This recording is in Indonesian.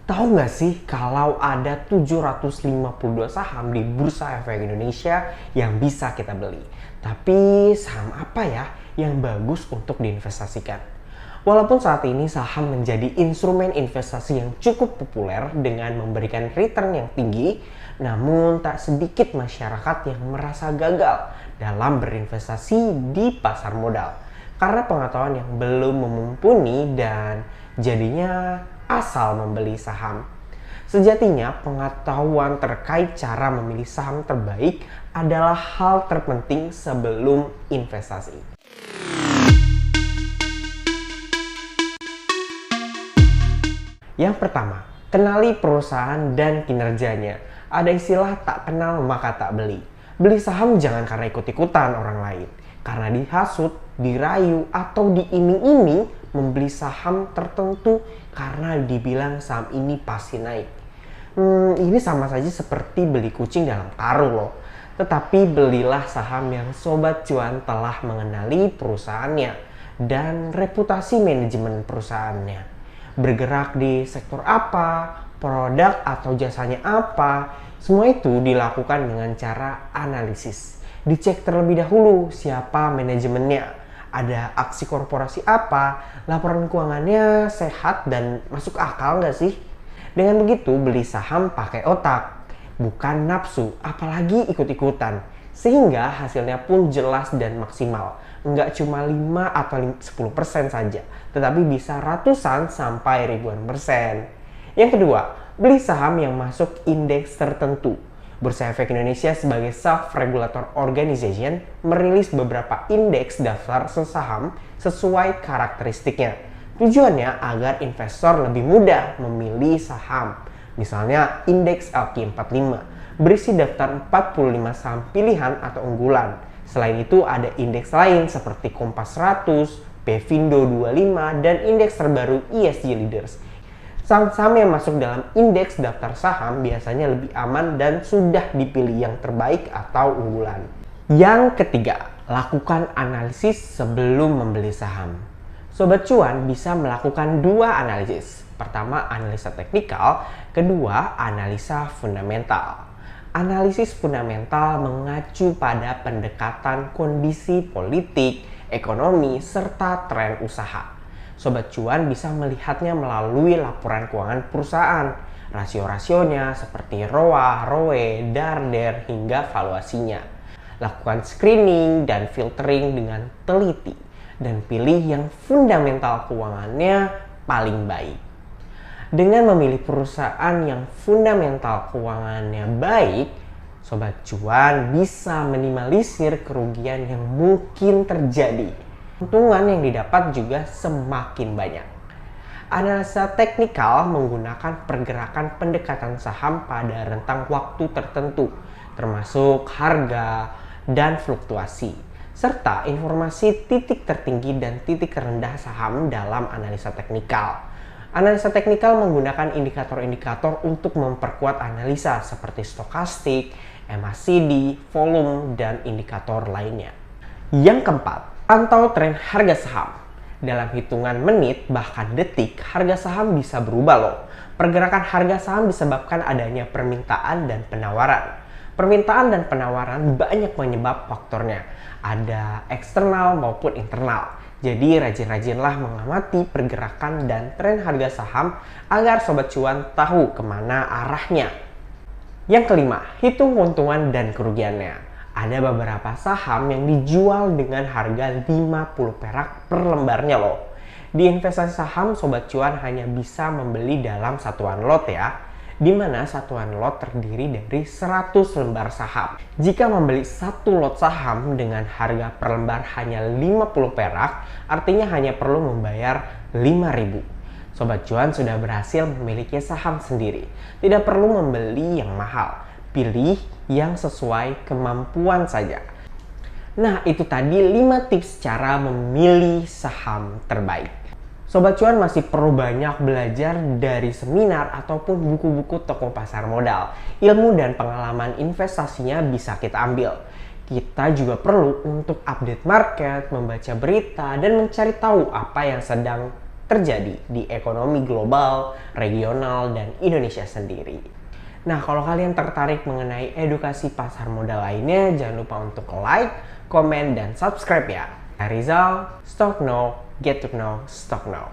Tahu nggak sih kalau ada 752 saham di Bursa Efek Indonesia yang bisa kita beli? Tapi saham apa ya yang bagus untuk diinvestasikan? Walaupun saat ini saham menjadi instrumen investasi yang cukup populer dengan memberikan return yang tinggi, namun tak sedikit masyarakat yang merasa gagal dalam berinvestasi di pasar modal karena pengetahuan yang belum mumpuni dan jadinya asal membeli saham. Sejatinya pengetahuan terkait cara memilih saham terbaik adalah hal terpenting sebelum investasi. Yang pertama, kenali perusahaan dan kinerjanya. Ada istilah tak kenal maka tak beli. Beli saham jangan karena ikut-ikutan orang lain, karena dihasut, dirayu, atau diiming-iming membeli saham tertentu karena dibilang saham ini pasti naik. Ini sama saja seperti beli kucing dalam karung loh. Tetapi belilah saham yang Sobat Cuan telah mengenali perusahaannya dan reputasi manajemen perusahaannya. Bergerak di sektor apa, produk atau jasanya apa, semua itu dilakukan dengan cara analisis. Dicek terlebih dahulu siapa manajemennya, ada aksi korporasi apa, laporan keuangannya sehat dan masuk akal nggak sih? Dengan begitu beli saham pakai otak, bukan nafsu, apalagi ikut-ikutan. Sehingga hasilnya pun jelas dan maksimal. Nggak cuma 5 atau 10% saja, tetapi bisa ratusan sampai ribuan persen. Yang kedua, beli saham yang masuk indeks tertentu. Bursa Efek Indonesia sebagai self-regulator organization merilis beberapa indeks daftar saham sesuai karakteristiknya. Tujuannya agar investor lebih mudah memilih saham. Misalnya indeks LQ45 berisi daftar 45 saham pilihan atau unggulan. Selain itu ada indeks lain seperti Kompas 100, Pevindo 25, dan indeks terbaru ESG Leaders. Saham-saham yang masuk dalam indeks daftar saham biasanya lebih aman dan sudah dipilih yang terbaik atau unggulan. Yang ketiga, lakukan analisis sebelum membeli saham. Sobat Cuan bisa melakukan dua analisis. Pertama, analisa teknikal, kedua, analisa fundamental. Analisis fundamental mengacu pada pendekatan kondisi politik, ekonomi, serta tren usaha. Sobat Cuan bisa melihatnya melalui laporan keuangan perusahaan, rasio-rasionya seperti ROA, ROE, DAR, hingga valuasinya. Lakukan screening dan filtering dengan teliti, dan pilih yang fundamental keuangannya paling baik. Dengan memilih perusahaan yang fundamental keuangannya baik, Sobat Cuan bisa minimalisir kerugian yang mungkin terjadi. Keuntungan yang didapat juga semakin banyak. Analisa teknikal menggunakan pergerakan pendekatan saham pada rentang waktu tertentu, termasuk harga dan fluktuasi, serta informasi titik tertinggi dan titik terendah saham dalam analisa teknikal. Analisa teknikal menggunakan indikator-indikator untuk memperkuat analisa seperti stokastik, MACD, volume, dan indikator lainnya. Yang keempat, pantau tren harga saham. Dalam hitungan menit bahkan detik, harga saham bisa berubah loh. Pergerakan harga saham disebabkan adanya permintaan dan penawaran. Permintaan dan penawaran banyak penyebab faktornya. Ada eksternal maupun internal. Jadi rajin-rajinlah mengamati pergerakan dan tren harga saham agar Sobat Cuan tahu kemana arahnya. Yang kelima, hitung keuntungan dan kerugiannya. Ada beberapa saham yang dijual dengan harga 50 perak per lembarnya loh. Di investasi saham, Sobat Cuan hanya bisa membeli dalam satuan lot ya, di mana satuan lot terdiri dari 100 lembar saham. Jika membeli satu lot saham dengan harga per lembar hanya 50 perak, artinya hanya perlu membayar 5.000. Sobat Cuan sudah berhasil memiliki saham sendiri. Tidak perlu membeli yang mahal. Pilih yang sesuai kemampuan saja. Nah, itu tadi 5 tips cara memilih saham terbaik. Sobat Cuan masih perlu banyak belajar dari seminar ataupun buku-buku toko pasar modal. Ilmu dan pengalaman investasinya bisa kita ambil. Kita juga perlu untuk update market, membaca berita, dan mencari tahu apa yang sedang terjadi di ekonomi global, regional, dan Indonesia sendiri. Nah, kalau kalian tertarik mengenai edukasi pasar modal lainnya, jangan lupa untuk like, komen, dan subscribe ya. Rizal, Stock Now, Get to Know, Stock Now.